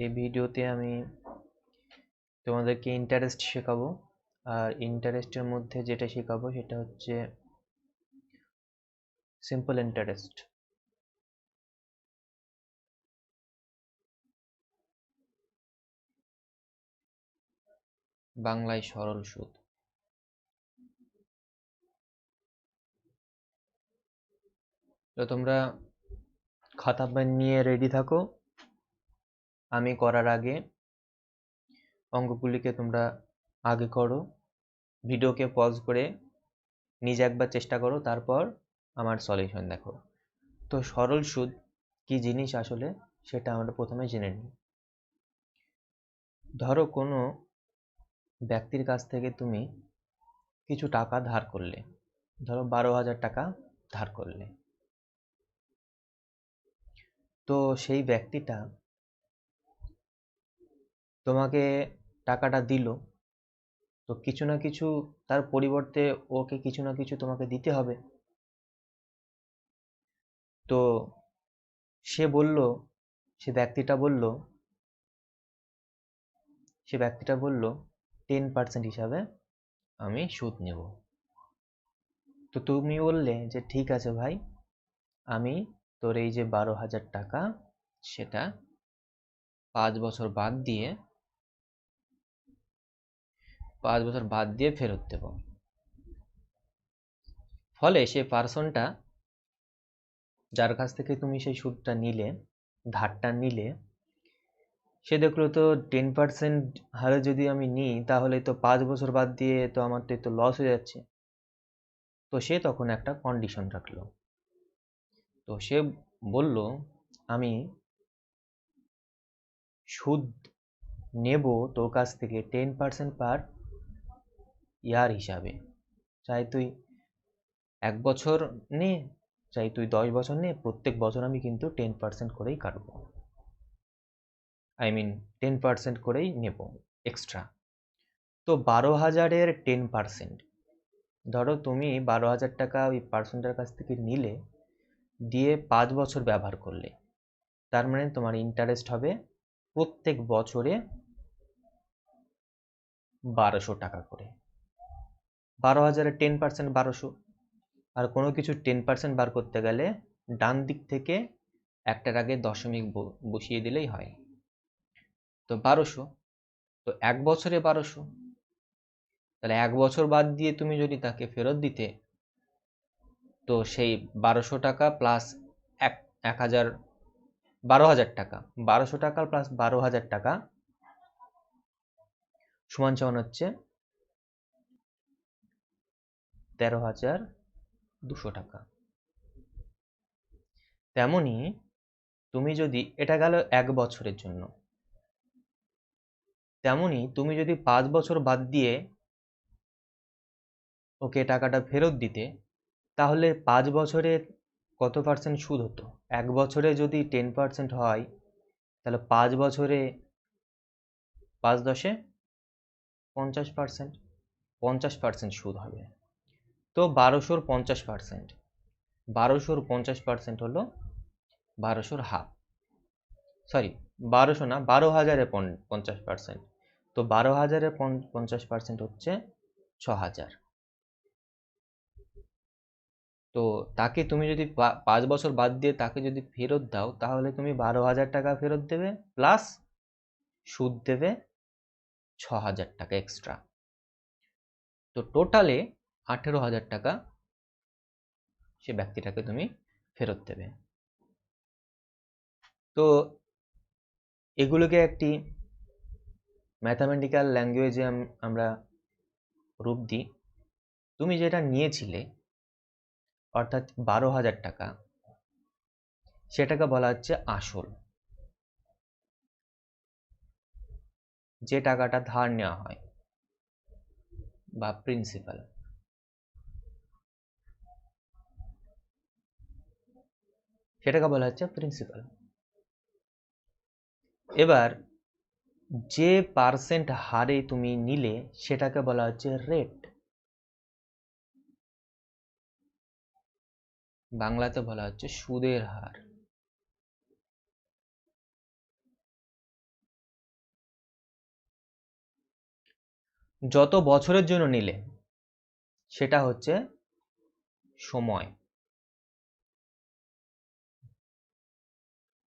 এই ভিডিওতে আমি তোমাদেরকে ইন্টারেস্ট শেখাবো। আর ইন্টারেস্টের মধ্যে যেটা শেখাবো সেটা হচ্ছে সিম্পল ইন্টারেস্ট। বাংলায় সরল সুদ। তো তোমরা খাতা পেন নিয়ে রেডি থাকো। আমি করার আগে অঙ্কগুলিকে তোমরা আগে করো, ভিডিওকে পজ করে নিজে একবার চেষ্টা করো, তারপর আমার সলিউশন দেখো। তো সরল সুদ কি জিনিস আসলে সেটা আমরা প্রথমে জেনে নিই। ধরো কোনো ব্যক্তির কাছ থেকে তুমি কিছু টাকা ধার করলে, ধরো 12,000 টাকা ধার করলে। তো সেই ব্যক্তিটা তোমাকে টাকাটা দিল, তো কিছু না কিছু তার পরিবর্তে ওকে কিছু না কিছু তোমাকে দিতে হবে। তো সে বলল, সে ব্যক্তিটা বলল 10% হিসাবে আমি সুদ নেব। তো তুমি বললে যে ঠিক আছে ভাই, আমি তোর এই যে 12,000 টাকা সেটা 5 বছর বাদ দিয়ে ফেরত দেব। ফলে সে পার্সনটা যার কাছ থেকে তুমি সেই সুদটা নিলে, ধারটা নিলে, সে দেখলো তো 10% হারে যদি আমি নিই তাহলে তো 5 বছর বাদ দিয়ে তো আমার তো লস হয়ে যাচ্ছে। তো সে তখন একটা কন্ডিশন রাখলো। তো সে বলল আমি সুদ নেব তোর কাছ থেকে 10% পার ইয়ার হিসাবে। চাই তুই 1 বছর নে, চাই তুই 10 বছর নে, প্রত্যেক বছর আমি কিন্তু 10% করেই কাটবো। আই মিন 10% করেই নেব এক্সট্রা। তো 12,000-এর 10%, ধরো তুমি 12,000 টাকা ওই পার্সনটার কাছ থেকে নিলে, দিয়ে 5 বছর ব্যবহার করলে, তার মানে তোমার ইন্টারেস্ট হবে প্রত্যেক বছরে 1200 টাকা করে। 12,000-এর 10% 1200। আর কোনো কিছু 10% বার করতে গেলে ডান দিক থেকে একটার আগে দশমিক বসিয়ে দিলেই হয়। তো 1200, তো 1 বছরে 1200, তাহলে 1 বছর বাদ দিয়ে তুমি যদি তাকে ফেরত দিতে, তো সেই 1200 টাকা প্লাস 1,000, 12,000 টাকা, 1200 টাকা প্লাস 12,000 টাকা সমান সমান হচ্ছে 13,200 টাকা। তেমনি তুমি যদি, এটা গেল 1 বছরের জন্য, তেমনি তুমি যদি 5 বছর বাদ দিয়ে ওকে টাকাটা ফেরত দিতে, তাহলে 5 বছরে কত পার্সেন্ট সুদ হতো? 1 বছরে যদি 10% হয়, তাহলে 5 বছরে 5 10-এ 50%, 50% সুদ হবে। তো 1200-র 50%, 1200-র 50% হলো 1200-র হাফ। সরি, 1200 না, 12,000-এর 50%। তো 12,000-এর 50% হচ্ছে 6,000। তো তাকে তুমি যদি 5 বছর বাদ দিয়ে তাকে যদি ফেরত দাও, তাহলে তুমি 12,000 টাকা ফেরত দেবে, প্লাস সুদ দেবে 6,000 টাকা এক্সট্রা। তো টোটালে 18,000 টাকা সে ব্যক্তিটাকে তুমি ফেরত দেবে। তো এগুলোকে একটি ম্যাথামেটিক্যাল ল্যাঙ্গুয়েজে আমরা রূপ দিই। তুমি যেটা নিয়েছিলে, অর্থাৎ 12,000 টাকা, সেটাকে বলা হচ্ছে আসল, যে টাকাটা ধার নেওয়া হয়, বা প্রিন্সিপাল। সেটাকে বলা হচ্ছে প্রিন্সিপাল। এবার যে পার্সেন্ট হারে তুমি নিলে সেটাকে বলা হচ্ছে রেট, বাংলাতে বলা হচ্ছে সুদের হার। যত বছরের জন্য নিলে সেটা হচ্ছে সময়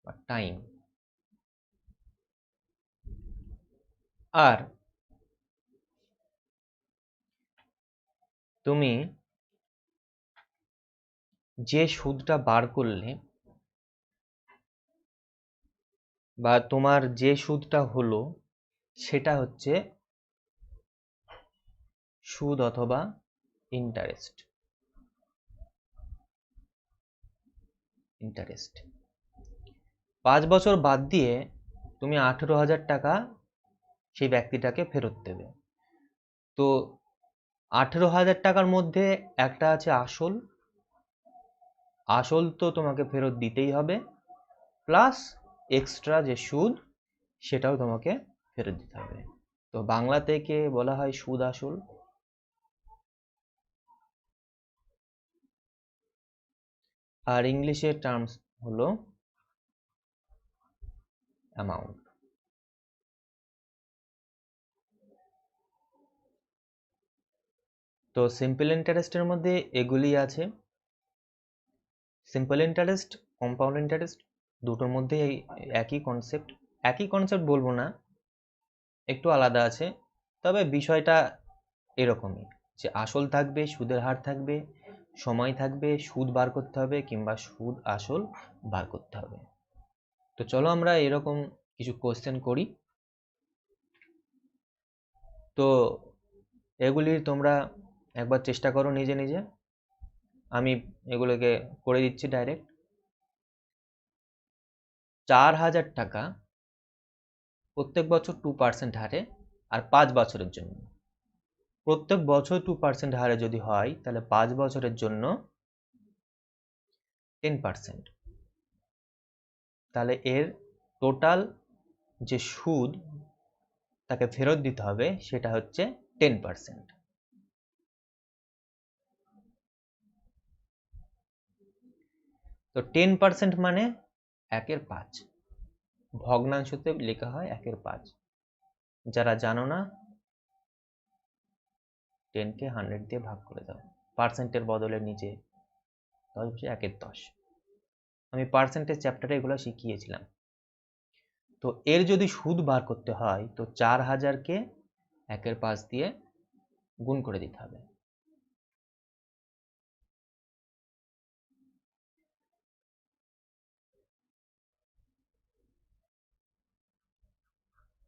বা টাইম। আর তুমি যে সুদটা বার করলে বা তোমার যে সুদটা হলো সেটা হচ্ছে সুদ অথবা ইন্টারেস্ট। ইন্টারেস্ট 5 বছর বাদ দিয়ে তুমি 18,000 টাকা সেই ব্যক্তিটাকে ফেরত দেবে। তো 18,000 টাকার মধ্যে একটা আছে আসল, আসল তো তোমাকে ফেরত দিতেই হবে, প্লাস এক্সট্রা যে সুদ সেটাও তোমাকে ফেরত দিতে হবে। তো বাংলা থেকে বলা হয় সুদ আসল। আর ইংলিশের টার্মস হলো অ্যামাউন্ট। তো সিম্পল ইন্টারেস্টের মধ্যে এগুলি আছে। সিম্পল ইন্টারেস্ট, কম্পাউন্ড ইন্টারেস্ট দুটোর মধ্যে একই কনসেপ্ট। একই কনসেপ্ট বলবো না, একটু আলাদা আছে, তবে বিষয়টা এরকমই যে আসল থাকবে, সুদের হার থাকবে, সময় থাকবে, সুদ বার করতে হবে কিংবা সুদ আসল বার করতে হবে। তো চলো আমরা এরকম কিছু কোশ্চেন করি। তো এগুলি তোমরা একবার চেষ্টা করো নিজে নিজে। আমি এগুলোকে করে দিচ্ছি ডাইরেক্ট। 4,000 টাকা প্রত্যেক বছর 2% হারে আর 5 বছরের জন্য। প্রত্যেক বছর 2% হারে যদি হয় তাহলে 5 বছরের জন্য 10%। তাহলে এর টোটাল যে সুদ তাকে ফেরত দিতে হবে সেটা হচ্ছে 10%। তো 10% মানে 1/5। ভগ্নাংশতে লেখা হয় 1/5। যারা জানো না, 10কে 100 দিয়ে ভাগ করে দাও, পার্সেন্টের বদলে নিচে 1/10। আমি পার্সেন্টেজ চ্যাপ্টারে এগুলো শিখিয়েছিলাম। তো এর যদি সুদ বার করতে হয় তো 4,000কে 1/5 দিয়ে গুণ করে দিতে হবে।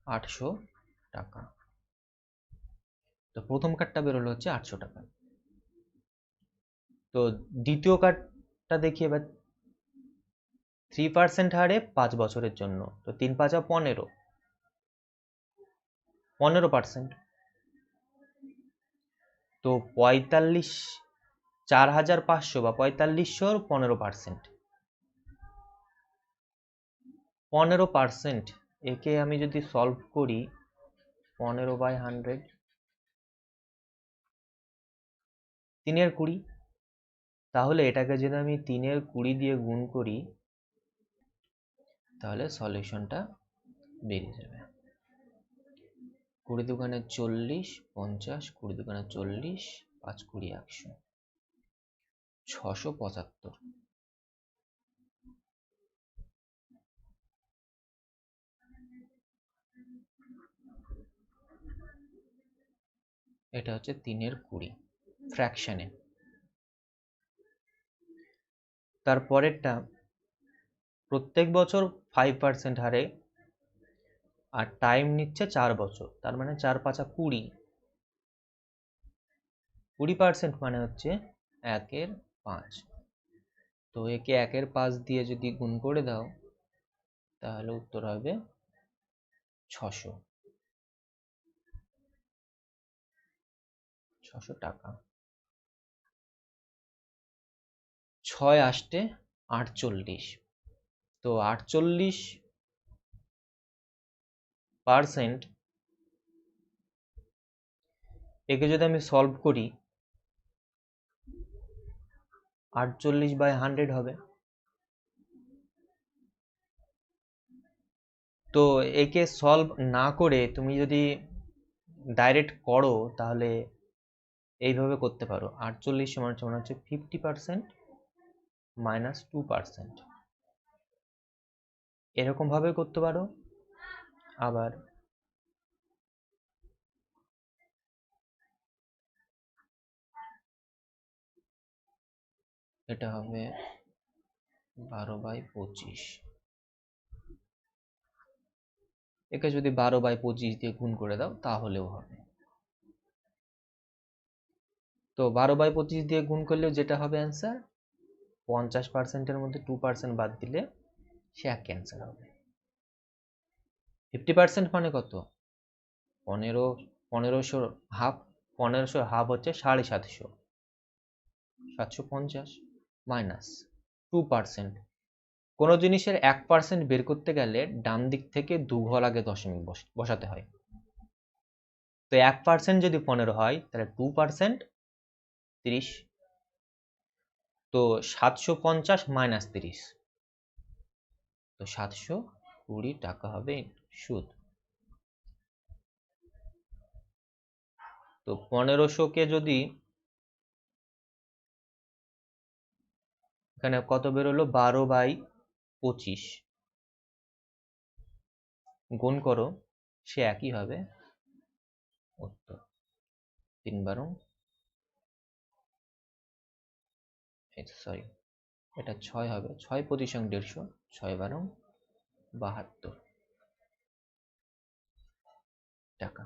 800 টাকা। তো প্রথম কার্ডটা বেরোলো হচ্ছে 800 টাকা। তো দ্বিতীয় কার্ডটা দেখি এবার। 3% হারে 5 বছরের জন্য। তো 3 5 15, 15%। তো 4,500 বা 4500 15%। 15%, একে আমি যদি সলভ করি 15/100, 3/20। তাহলে এটাকে যদি আমি 3/20 দিয়ে গুণ করি তাহলে সলিউশনটা বেরিয়ে যাবে। 20 দুগুণে 40, 50, 20 দুগুণে 40, 5 20 100, 675। এটা হচ্ছে 3/20 ফ্র্যাকশনে। তারপরেরটা প্রত্যেক বছর 5% হারে আর টাইম নিচ্ছে 4 বছর, তার মানে 4 5 20। 20% মানে হচ্ছে 1/5। তো একে 1/5 দিয়ে যদি গুণ করে দাও তাহলে উত্তর হবে 600 টাকা। 6 8 48। তো 48%, একে যদি আমি সলভ করি 48/100 হবে। তো একে সলভ না করে তুমি যদি ডাইরেক্ট করো তাহলে এইভাবে করতে পারো, 48 সমান সমান হচ্ছে 50% মাইনাস 2%, এরকম ভাবে করতে পারো। আবার এটা হবে 12/25, একে যদি 12/25 দিয়ে গুণ করে দাও তাহলেও হবে। তো 12/25 দিয়ে গুণ করলেও যেটা হবে অ্যান্সার, 50%-এর মধ্যে 2% বাদ দিলে সে এক অ্যান্সার হবে। 50% মানে কত? 1500 হাফ, 1500 হাফ হচ্ছে 750, 750 মাইনাস 2%। কোনো জিনিসের 1% বের করতে গেলে ডান দিক থেকে 2 ঘর আগে দশমিক বসাতে হয়। তো 1% যদি 15 হয় তাহলে 2% 30, তো 750 মাইনাস 30, তো 720 টাকা হবে সুদ। তো 1500-কে যদি এখানে কত বেরোলো, 12/25 গুণ করো, সে একই হবে উত্তর। 3 বারং, সরি এটা 6 হবে, 6 25 150, 6 বারং 72 টাকা।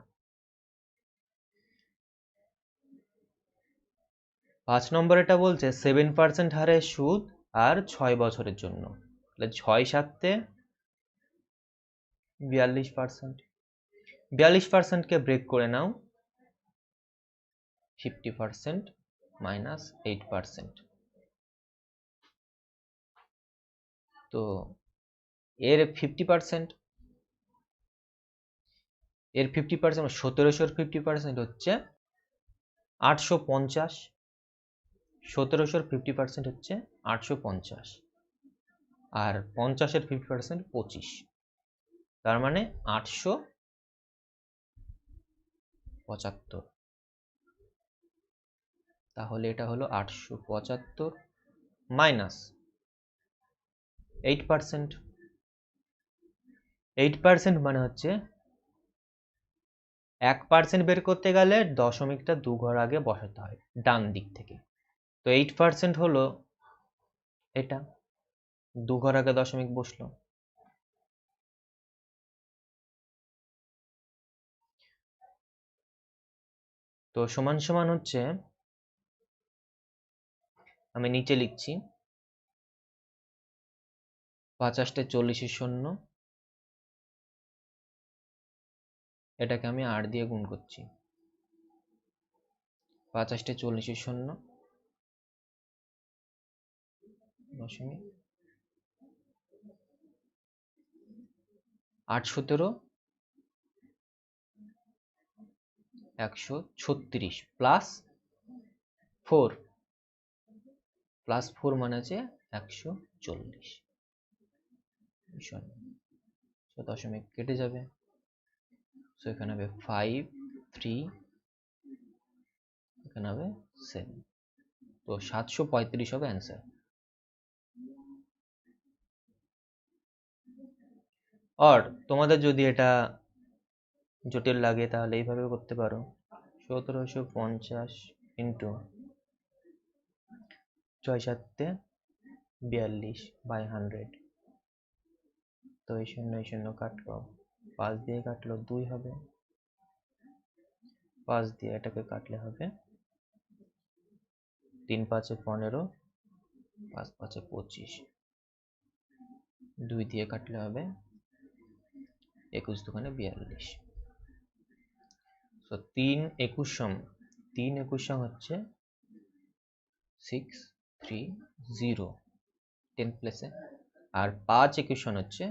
5 নম্বর এটা বলছে 7% হারে সুদ আর 6 বছরের জন্য, তাহলে 6 7 42%, 42%-কে ব্রেক করে নাও, 50% মাইনাস 8%, তো এর 50%, এর 50% 1700-র 50% হচ্ছে 850, 1700-র 50% হচ্ছে 850, আর 50-এর 50% 25, তার মানে 875। তাহলে এটা হলো 875 মাইনাস 8%, 8% মানে হচ্ছে 1% বের করতে গেলে দশমিকটা 2 ঘর আগে বসাতে হয় ডান দিক থেকে। তো 8% হলো এটা, 2 ঘর আগে দশমিক বসলো। তো সমান সমান হচ্ছে, আমি নিচে লিখছি 50-তে 40 শূন্য, এটাকে আমি 8 দিয়ে গুণ করছি, 50-তে 40 শূন্য দশমিক 8 17 136 প্লাস 4, প্লাস 4 মানে হচ্ছে 140, দশমিক কেটে যাবে, সো এখানে হবে 5 3, এখানে হবে 7, তো 735 হবে অ্যান্সার। আর তোমাদের যদি এটা জটিল লাগে তাহলে এইভাবে করতে পারো, 1750 ইন্টু 6 7 42/100, তো এই শূন্য কাটলো, 5 দিয়ে কাটলো 2 হবে, 5 দিয়ে এটাকে কাটলে হবে 3 5 15, 5 5 25, 2 দিয়ে কাটলে হবে 21 2 42, তো 3 21 সম, 3 21 সম হচ্ছে 630 10 প্লেসে, আর 5 21 সম হচ্ছে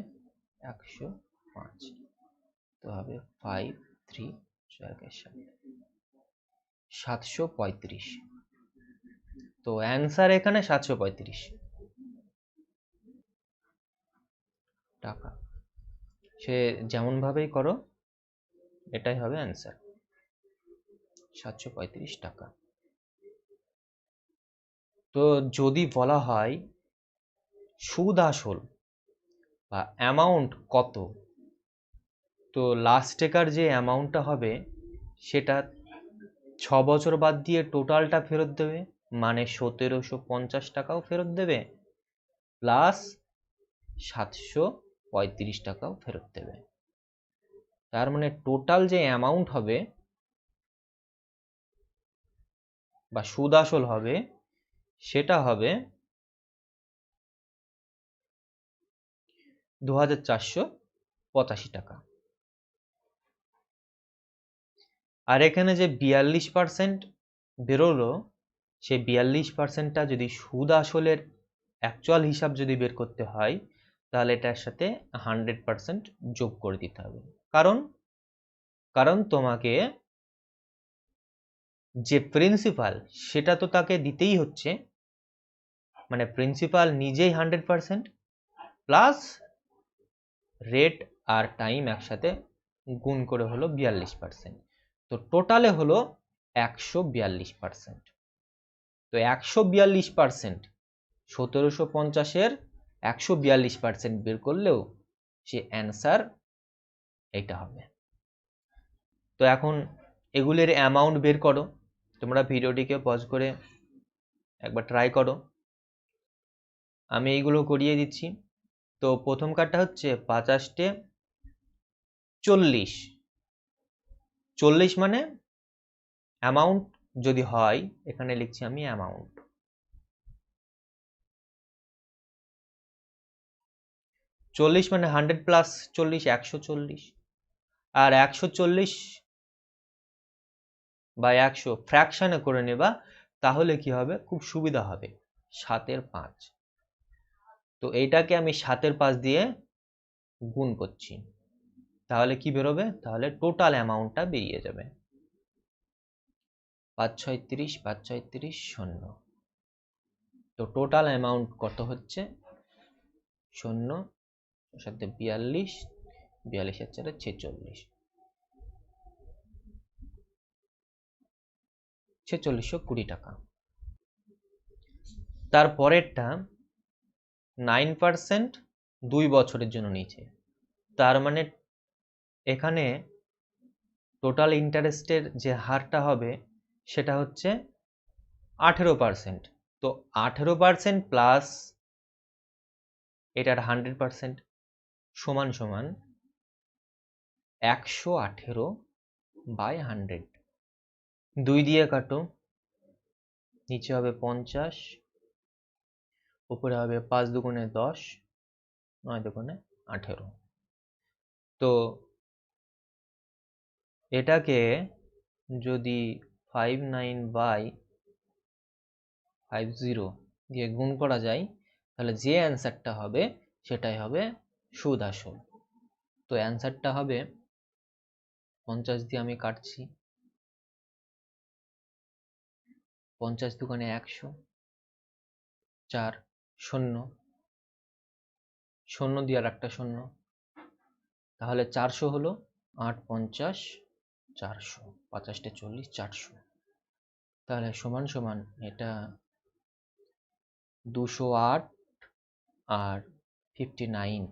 105, তো হবে 5 3 735, তো অ্যান্সার এখানে 735 টাকা। সে যেমন ভাবেই করো এটাই হবে অ্যান্সার। 735 টাকা। তো যদি বলা হয় সুদ আসল বা অ্যামাউন্ট কত, তো লাস্টেকার যে অ্যামাউন্টটা হবে সেটা 6 বছর বাদ দিয়ে টোটালটা ফেরত দেবে, মানে 1750 টাকাও ফেরত দেবে প্লাস 735 টাকাও ফেরত দেবে। তার মানে টোটাল যে অ্যামাউন্ট হবে বা সুদ আসল হবে সেটা হবে 2485 টাকা। আর এখানে যে 42% বেরোলো, সেই 42%টা যদি সুদ আসলের অ্যাকচুয়াল হিসাব যদি বের করতে হয় তাহলে এটার সাথে 100% যোগ করে দিতে হবে। কারণ কারণ তোমাকে যে প্রিন্সিপাল সেটা তো তাকে দিতেই হচ্ছে, মানে প্রিন্সিপাল নিজেই 100% প্লাস রেট আর টাইম একসাথে গুণ করে হলো 42%। তো টোটালে হলো 142%। তো 142% 1750-এর 142% বের করলেও সে অ্যান্সার এইটা হবে। তো এখন এগুলির অ্যামাউন্ট বের করো। তোমরা ভিডিওটিকে পজ করে একবার ট্রাই করো, আমি এইগুলো করিয়ে দিচ্ছি। তো প্রথম কার্ডটা হচ্ছে 50 40। 40 মানে অ্যামাউন্ট যদি হয়, এখানে লিখছি আমি অ্যামাউন্ট। 40 মানে 100 প্লাস 40 140। আর 140 বা 100 ফ্র্যাকশনে করে নেবা, তাহলে কি হবে, খুব সুবিধা হবে। 7-এর 5। তো এইটাকে আমি 7-এর 5 দিয়ে গুণ করছি, তাহলে কি বেরোবে, তাহলে টোটাল অ্যামাউন্টটা বেরিয়ে যাবে 5 6 30 5 6 30 শূন্য। তো টোটাল অ্যামাউন্ট কত হচ্ছে, 0 সাথে 42, 42 আর 4 46, 4620 টাকা। তারপরেরটা 9% 2 বছরের জন্য নিচে, তার মানে এখানে টোটাল ইন্টারেস্টের যে হারটা হবে সেটা হচ্ছে 18%। তো 18% প্লাস এটার 100% সমান সমান 118/100। 2 দিয়ে কাটো, নিচে হবে 50, উপরে হবে 5 দুগুণে 10, 9 দুগুণে 18। তো এটাকে যদি 59/50 দিয়ে গুণ করা যায়, তাহলে যে অ্যান্সারটা হবে সেটাই হবে সুদ আসল। তো অ্যান্সারটা হবে 50 দিয়ে আমি কাটছি, 50 দুগুণে 100, 4 শূন্য, শূন্য দিয়ে আর একটা শূন্য, তাহলে 400 হলো, 8 50 400, 50 40 400, তাহলে সমান সমান এটা 208 আর 59,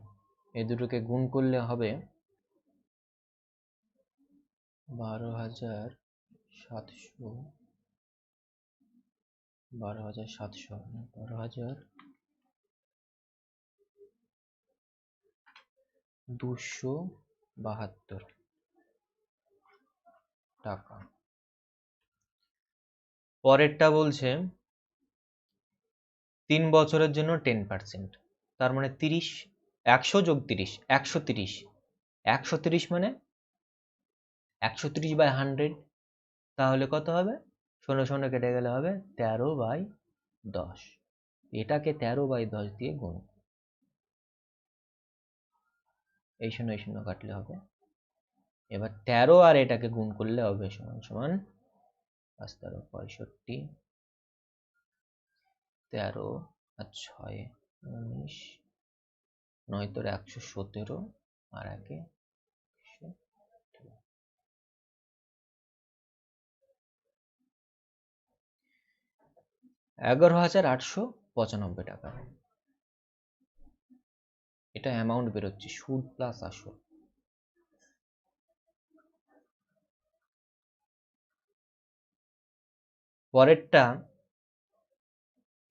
এই দুটোকে গুণ করলে হবে 12,700, 12,700, 12,272 টাকা। পরেরটা বলছে 3 বছরের জন্য 10%, তার মানে 30, 100 যোগ 30 130, 130 মানে 130/100, তাহলে কত হবে, 0 কেটে গেলে হবে 13/10। এটাকে 13/10 দিয়ে গুণ, এই 0 কাটলে হবে, এবার 13 আর এটাকে গুণ করলে হবে সমান সমান 5 13 65, 13 আর 6 19, 9 3 117 আর 1 1, 11,895 টাকা, এটা অ্যামাউন্ট বেরোচ্ছে, সুদ প্লাস আসল। পরেরটা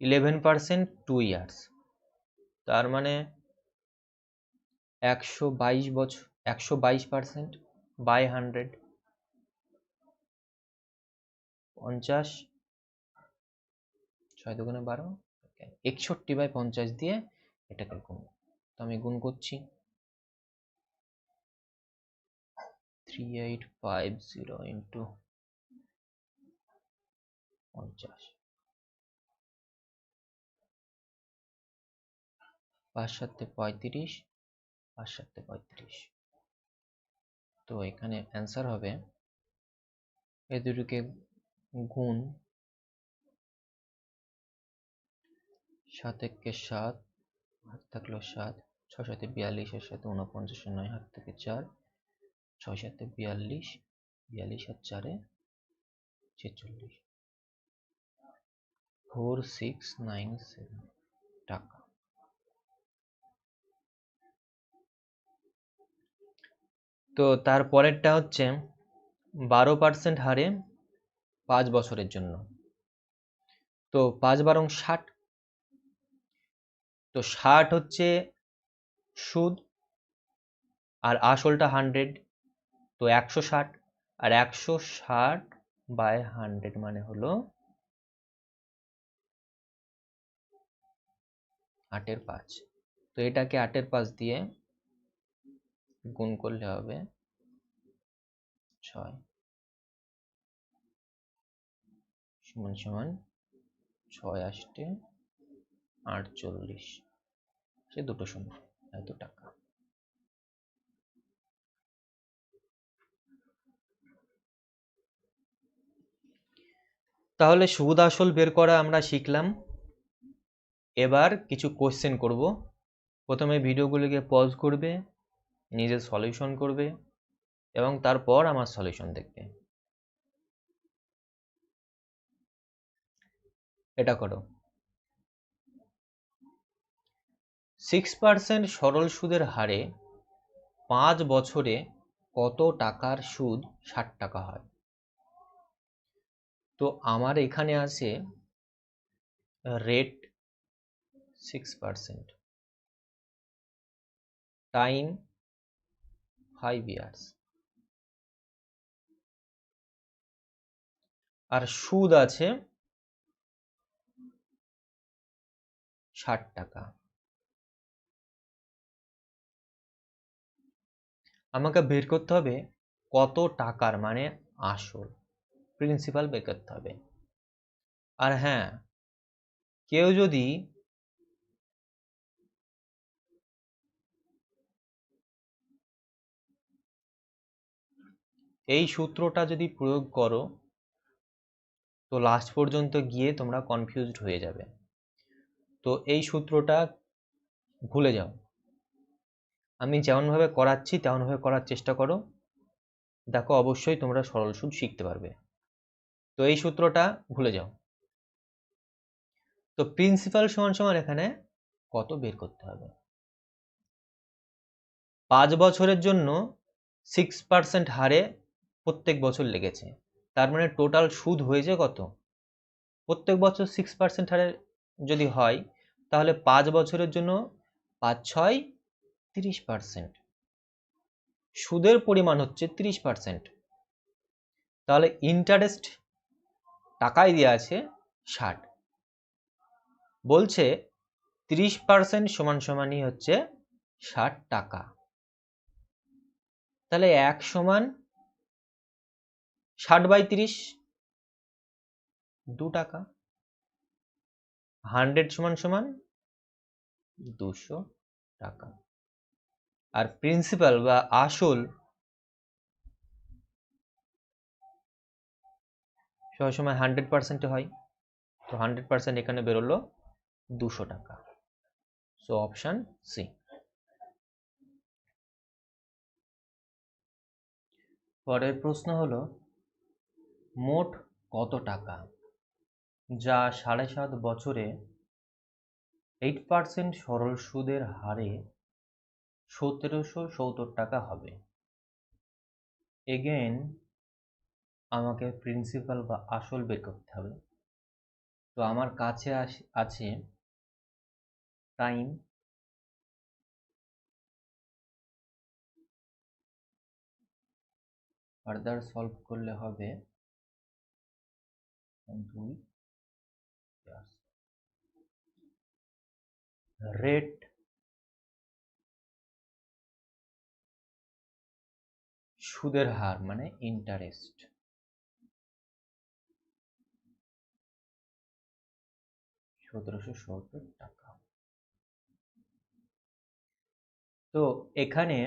11% 2 ইয়ার্স, তার মানে 122 বছর, 122% বাই 100, 50, 6 দুগুণে 12, 61/50 দিয়ে এটাকে গুণ। তো আমি গুণ করছি, 3850 ইন্টু 50, 5 7 35, 5 7 35। তো এখানে অ্যান্সার হবে, এই দুটোকে গুণ, 7 একে 7, হাত থাকলো 7, 6 7 42, এর সাথে 49, 9 হাত থেকে 4, 6 7 42, 42 আর 4 46, 4697 টাকা। তো তারপরেরটা হচ্ছে 12% হারে 5 বছরের জন্য। তো 5 বারং 60, তো 60 হচ্ছে সুদ আর আসলটা 100, তো 160, আর 160/100 মানে হলো 8/5। তো এটাকে 8/5 দিয়ে গুণ করলে হবে 6 সমান সমান 6 8 48, সে দুটো সমান এত টাকা। তাহলে সুদ আসল বের করা আমরা শিখলাম। এবার কিছু কোশ্চেন করব। প্রথমে ভিডিওগুলিকে পজ করবে, নিজে সলিউশন করবে এবং তারপর আমার সলিউশন দেখবে। এটা করো, 6% সরল সুদের হারে 5 বছরে কত টাকার সুদ 60 টাকা হয়? তো আমার এখানে আছে রেট 6%, টাইম 5 ইয়ার্স, আর সুদ আছে 60 টাকা। আমাকে বের করতে হবে কত টাকার, মানে আসল, প্রিন্সিপাল বের করতে হবে। আর হ্যাঁ, কেউ যদি এই সূত্রটা যদি প্রয়োগ করো, তো লাস্ট পর্যন্ত গিয়ে তোমরা কনফিউজড হয়ে যাবে। তো এই সূত্রটা ভুলে যাও, আমি যেমনভাবে করাচ্ছি তেমনভাবে করার চেষ্টা করো, দেখো অবশ্যই তোমরা সরল সুদ শিখতে পারবে। তো এই সূত্রটা ভুলে যাও। তো প্রিন্সিপাল সমান সমান এখানে কত বের করতে হবে। 5 বছরের জন্য 6% হারে প্রত্যেক বছর লেগেছে, তার মানে টোটাল সুদ হয়েছে কত? প্রত্যেক বছর 6% হারে যদি হয়, তাহলে 5 বছরের জন্য 5 6 30%, সুদের পরিমাণ হচ্ছে 30%। তাহলে ইন্টারেস্ট টাকায় দেওয়া আছে 60, বলছে 30% সমান সমানই হচ্ছে 60 টাকা। তাহলে 1 সমান 60/30, 2 টাকা। 100 সমান সমান 200 টাকা। আর প্রিন্সিপাল বা আসল সবসময় 100% হয়, তো 100% এখানে বেরোলো 200 টাকা। So option C. পরের প্রশ্ন হলো মোট কত টাকা যা 7.5 বছরে 8% সরল সুদের হারে 1770 টাকা হবে। এগেন আমাকে প্রিন্সিপাল বা আসল বের করতে হবে। তো আমার কাছে আছে টাইম ফার্দার সলভ করলে হবে 2 রেট সুদের হার মানে ইন্টারেস্ট 1770 টাকা। তো এখানে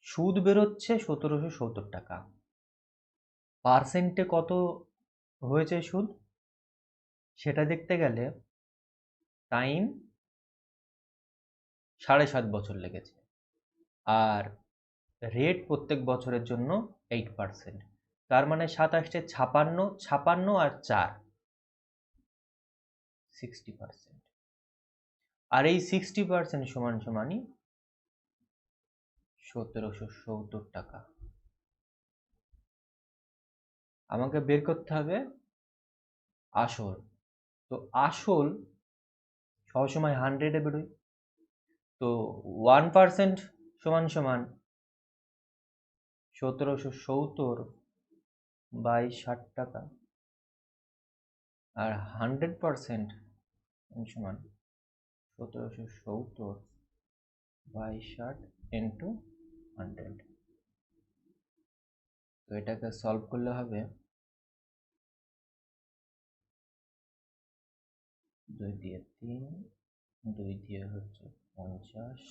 সুদ বেরোচ্ছে 1770 টাকা, পার্সেন্টে কত হয়েছে সুদ সেটা দেখতে গেলে টাইম 7.5 বছর লেগেছে, আর রেট প্রত্যেক বছরের জন্য 8%, তার মানে 27 56, 56 আর 4 60%, আর এই 60% সমান সমানই 1770 টাকা। আমাকে বের করতে হবে আসল। তো আসল সবসময় 100-এ বেরোয়, তো 1% সমান সমান 1770 বাই 60 টাকা, আর 100% সমান 1770 বাই 60 ইন্টু 100। তো এটাকে সলভ করলে হবে 2 দিয়ে 3, 2 দিয়ে হচ্ছে 50,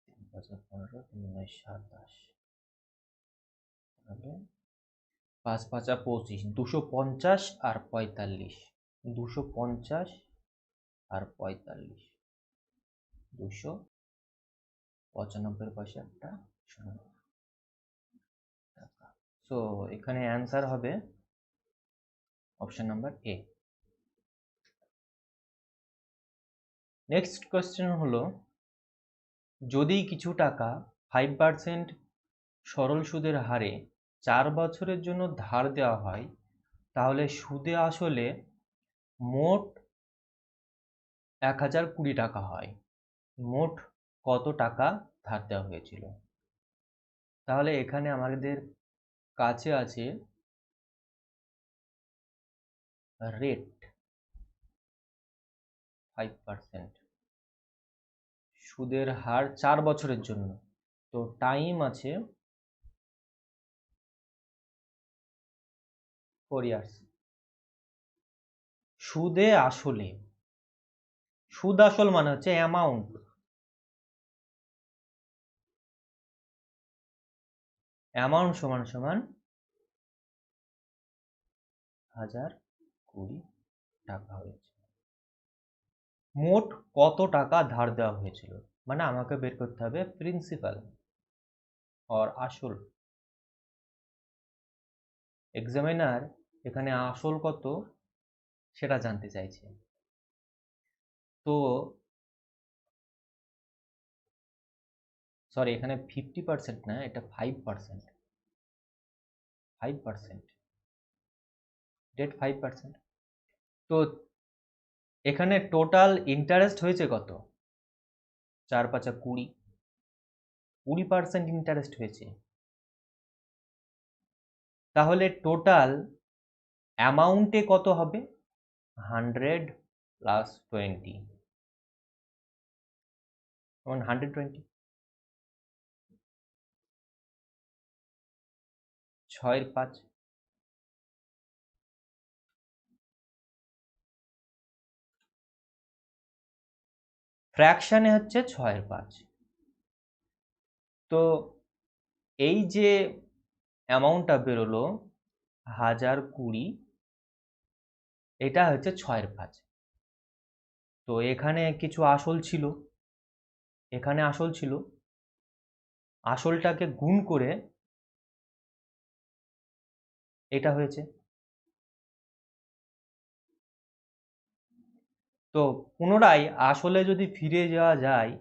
3 5 15, 3 9 27, তাহলে 5 5 25, 250 আর 45, 250 আর 45, 295 পয়সা একটা টাকা। সো এখানে অ্যান্সার হবে option number A. Next question হলো, যদি কিছু টাকা 5% সরল সুদের হারে 4 বছরের জন্য ধার দেওয়া হয়, তাহলে সুদে আসলে মোট 1020 টাকা হয়। মোট কত টাকা ধার দেওয়া হয়েছিল? তাহলে এখানে আমাদের কাছে আছে রেট 5%, সুদের হার 4 বছরের জন্য, তো টাইম আছে 4 ইয়ার্স। সুদে আসলে, সুদ আসল মানে হচ্ছে অ্যামাউন্ট, অ্যামাউন্ট সমান সমান 1020 টাকা হয়েছে। মোট কত টাকা ধার দেওয়া হয়েছিল, মানে আমাকে বের করতে হবে প্রিন্সিপাল আর আসল। এক্সামিনার এখানে আসল কত সেটা জানতে চাইছে। তো সরি, এখানে 50% না, এটা 5%, 5%, ডেট 5%। তো এখানে টোটাল ইন্টারেস্ট হয়েছে কত? 4 5 20, 20% ইন্টারেস্ট হয়েছে। তাহলে টোটাল অ্যামাউন্টে কত হবে? 100 প্লাস 20 সমান 120। 6 5, ফ্র্যাকশনে হচ্ছে 6 5। তো এই যে অ্যামাউন্টটা বেরোলো 1020, এটা হচ্ছে 6 5। তো এখানে কিছু আসল ছিল, এখানে আসল ছিল, আসলটাকে গুণ করে এটা হয়েছে। তো পুনরায় আসলে যদি ফিরে যাওয়া যায়,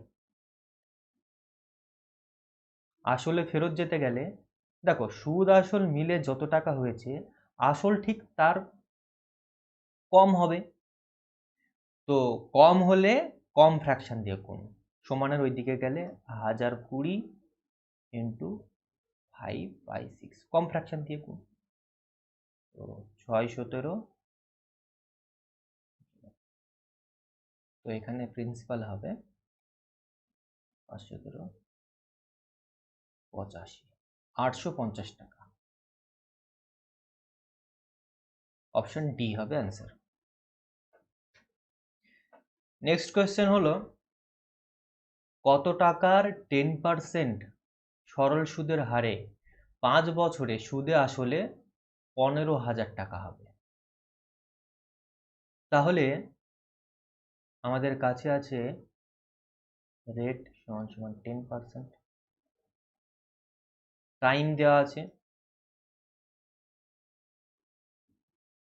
আসলে ফেরত যেতে গেলে দেখো সুদ আসল মিলে যত টাকা হয়েছে আসল ঠিক তার কম হবে। তো কম হলে কম ফ্র্যাকশন দিয়ে গুণ, সমানের ওই দিকে গেলে 1020 ইন্টু 5/6 কম ফ্র্যাকশন দিয়ে গুণ। তো 6 17, তো এখানে প্রিন্সিপাল হবে 5 17 85, 850 টাকা। অপশন ডি হবে অ্যান্সার। নেক্সট কোয়েশ্চেন হলো কত টাকার 10% সরল সুদের হারে 5 বছরে সুদে আসলে 15,000 টাকা হবে। তাহলে আমাদের কাছে আছে রেট সমান সমান 10%, টাইম দেওয়া আছে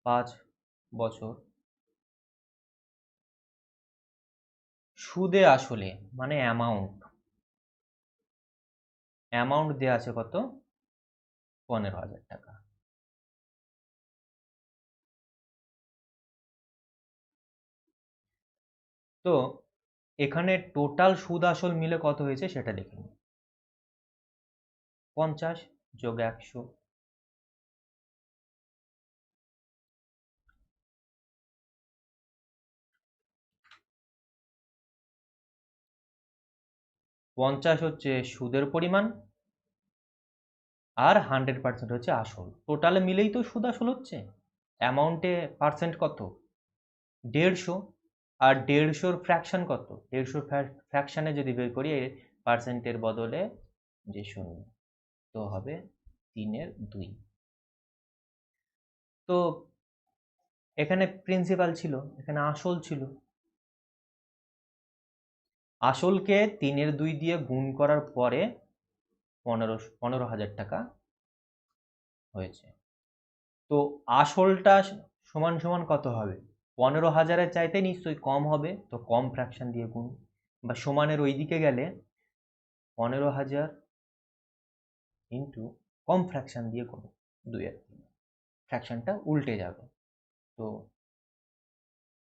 5 বছর, সুদে আসলে মানে অ্যামাউন্ট দেওয়া আছে কত, 15,000 টাকা। তো এখানে টোটাল সুদ আসল মিলে কত হয়েছে সেটা দেখে নিই। 50 যোগ 100, 50 হচ্ছে সুদের পরিমাণ আর 100% হচ্ছে আসল, টোটালে মিলেই তো সুদ আসল হচ্ছে। অ্যামাউন্টে পার্সেন্ট কত, 150, আর 150-র ফ্র্যাকশন কত, 150 ফ্র্যাকশনে যদি বের করি পার্সেন্টের বদলে যে শূন্য, তো হবে 3/2। তো এখানে প্রিন্সিপাল ছিল, এখানে আসল ছিল, আসলকে 3/2 দিয়ে গুণ করার পরে 15,000 টাকা হয়েছে। তো আসলটা সমান সমান কত হবে, 15,000-এর চাইতে নিশ্চয়ই কম হবে, তো কম ফ্র্যাকশন দিয়ে গুণ, বা সমানের ওই দিকে গেলে 15,000 ইন্টু কম ফ্র্যাকশন দিয়ে গুণ, 2 ফ্র্যাকশনটা উল্টে যাবে। তো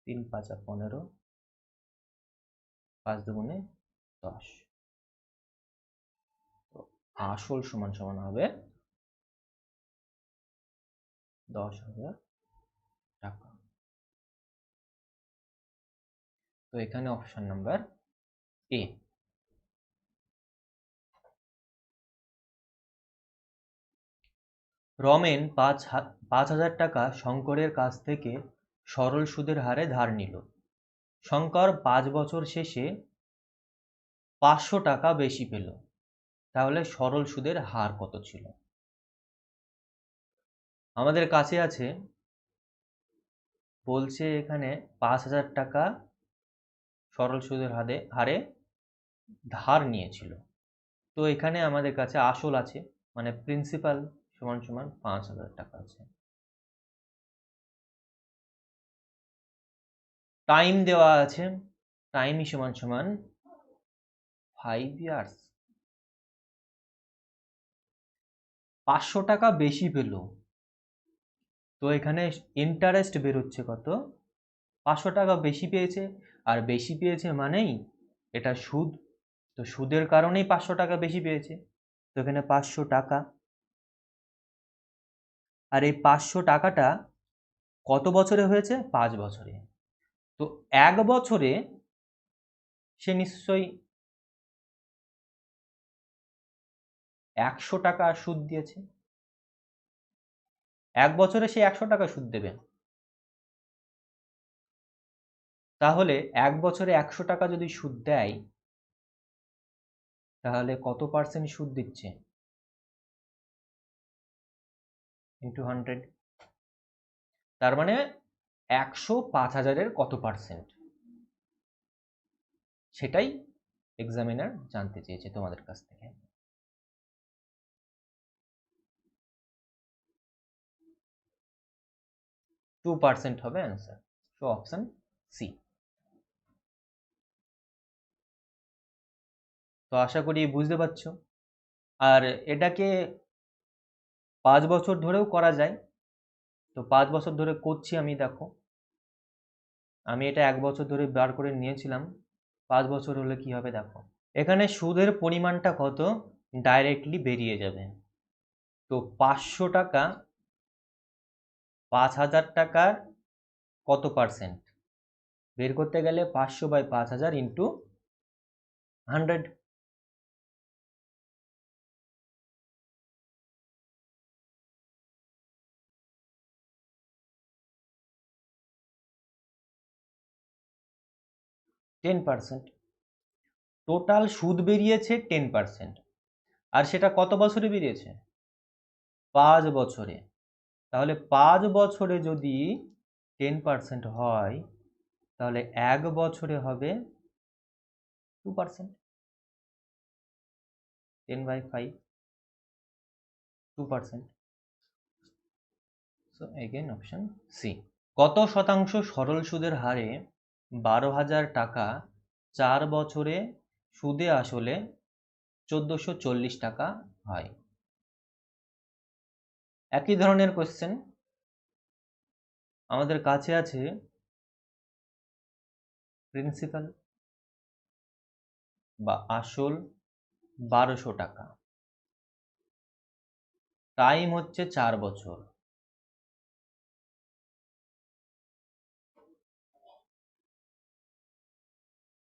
3 5 15, 5 2 10, তো আসল সমান সমান হবে 10,000 টাকা। তো এখানে অপশন নাম্বার এ। রমেন 5,000 টাকা শঙ্করের কাছ থেকে সরল সুদের হারে ধার নিল। শঙ্কর 5 বছর শেষে 500 টাকা বেশি পেল, তাহলে সরল সুদের হার কত ছিল? আমাদের কাছে আছে, বলছে এখানে 5,000 টাকা সরল সুদের হারে ধার নিয়েছিল। তো এখানে আমাদের কাছে আসল আছে, মানে প্রিন্সিপাল সমান সমান 5,000 টাকা আছে। টাইম দেওয়া আছে, টাইম সমান সমান 5 ইয়ার্স। 500 টাকা বেশি পেল, তো এখানে ইন্টারেস্ট বেরোচ্ছে কত, 500 টাকা বেশি পেয়েছে, আর বেশি পেয়েছে মানেই এটা সুদ, তো সুদের কারণেই 500 টাকা বেশি পেয়েছে, তো এখানে 500 টাকা। আর এই 500 টাকাটা কত বছরে হয়েছে, 5 বছরে। তো 1 বছরে সে নিশ্চয়ই 100 টাকা সুদ দিয়েছে, 1 বছরে সে 100 টাকা সুদ দেবে। তাহলে 1 বছরে 100 টাকা যদি সুদ দেয়, তাহলে কত পার্সেন্ট সুদ দিচ্ছে, ইন্টু 100, তার মানে 100 5,000-এর কত পার্সেন্ট, সেটাই এক্সামিনার জানতে চেয়েছে তোমাদের কাছ থেকে। 2% হবে অ্যান্সার। So option C. তো আশা করি বুঝতে পারছো। আর এটাকে 5 বছর ধরেও করা যায়। তো 5 বছর ধরে করছি আমি, দেখো আমি এটা 1 বছর ধরে বার করে নিয়েছিলাম, 5 বছর হলে কি হবে দেখো। এখানে সুদের পরিমাণটা কত ডাইরেক্টলি বেরিয়ে যাবে। তো 500 টাকা 5000 টাকার কত পার্সেন্ট বের করতে গেলে 500/5000 ইন্টু 100। 10%। টোটাল সুদ বেরিয়েছে 10%। আর সেটা কত বছরে বেরিয়েছে? 5 বছরে। তাহলে 5 বছরে যদি 10% হয়, তাহলে 1 বছরে হবে 2%। 10/5, 2%। So again option C. কত শতাংশ সরল সুদের হারে 12,000 টাকা 4 বছরে সুদে আসলে 1440 টাকা হয়? একই ধরনের কোশ্চেন আমাদের কাছে আছে প্রিন্সিপাল বা আসল 1200 টাকা, টাইম হচ্ছে 4 বছর।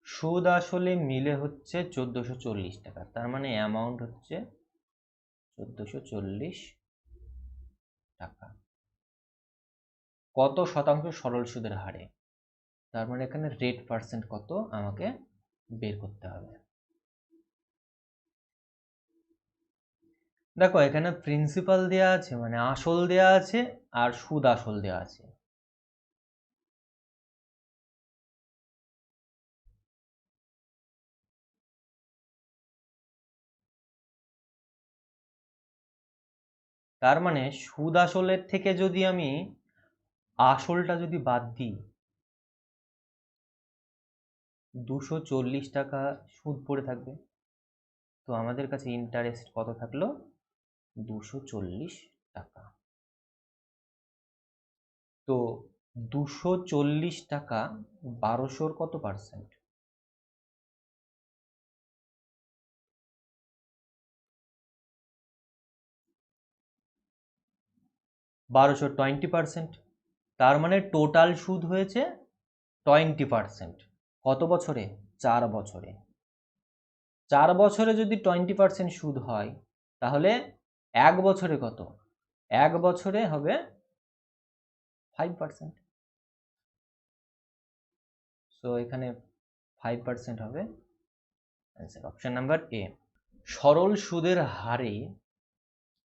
সুদ আসলে মিলে হচ্ছে 1440 টাকা, তার মানে অ্যামাউন্ট হচ্ছে 1440 টাকা। কত শতাংশ সরল সুদের হারে, তার মানে এখানে রেট পার্সেন্ট কত আমাকে বের করতে হবে। দেখো এখানে প্রিন্সিপাল দেয়া আছে, মানে আসল দেয়া আছে, আর সুদ আসল দেয়া আছে। তার মানে সুদ আসলের থেকে যদি আমি আসলটা যদি বাদ দিই, 240 টাকা সুদ পড়ে থাকবে। তো আমাদের কাছে ইন্টারেস্ট কত থাকলো? 240 টাকা। তো 240 টাকা 1200-র কত পার্সেন্ট? 1200 20%। তার মানে টোটাল সুদ হয়েছে 20%। কত বছরে? 4 বছরে। 4 বছরে যদি 20% সুদ হয়, তাহলে 1 বছরে কত? 1 বছরে হবে 5%। সো এখানে 5% হবে অ্যান্সার, অপশন নাম্বার এ। সরল সুদের হারে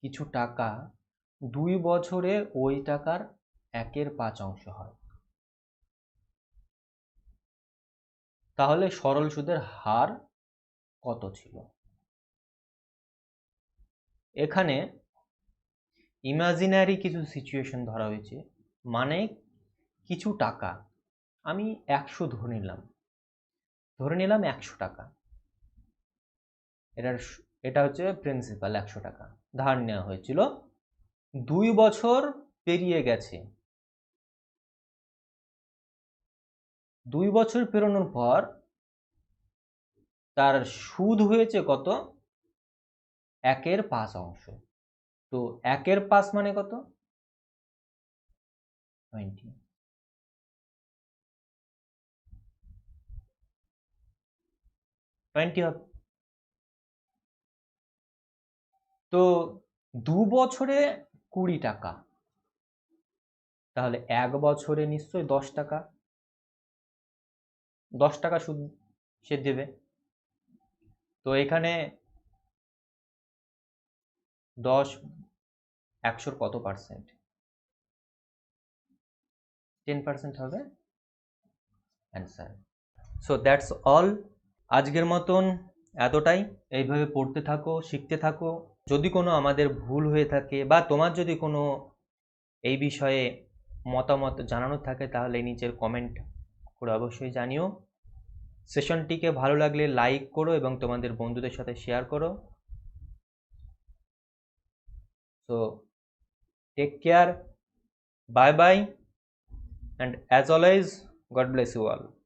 কিছু টাকা 2 বছরে ওই টাকার 1/5 হয়, তাহলে সরল সুদের হার কত ছিল? এখানে ইমাজিনারি কিছু সিচুয়েশন ধরা হয়েছে, মানে কিছু টাকা আমি 100 ধরে নিলাম 100 টাকা। এটা হচ্ছে প্রিন্সিপাল, 100 টাকা ধার নেওয়া হয়েছিল, 2 বছর পেরিয়ে গেছে। 2 বছর পেরোনোর পর তার সুদ হয়েছে কত? 1/5। তো 1/5 মানে কত? 20। 20 হবে। তো 2 বছরে 20 টাকা, তাহলে 1 বছরে নিশ্চয়ই 10 টাকা, 10 টাকা সুদ সে দেবে। তো এখানে 10 100-র কত পার্সেন্ট? 10% হবে অ্যান্সার। So that's all. আজকের মতন এতটাই। এইভাবে পড়তে থাকো, শিখতে থাকো। যদি কোনো আমাদের ভুল হয়ে থাকে বা তোমার যদি কোনো এই বিষয়ে মতামত জানানোর থাকে তাহলে নিচের কমেন্ট করে অবশ্যই জানিও। সেশনটিকে ভালো লাগলে লাইক করো এবং তোমাদের বন্ধুদের সাথে শেয়ার করো। So take care, bye bye, and as always, God bless you all.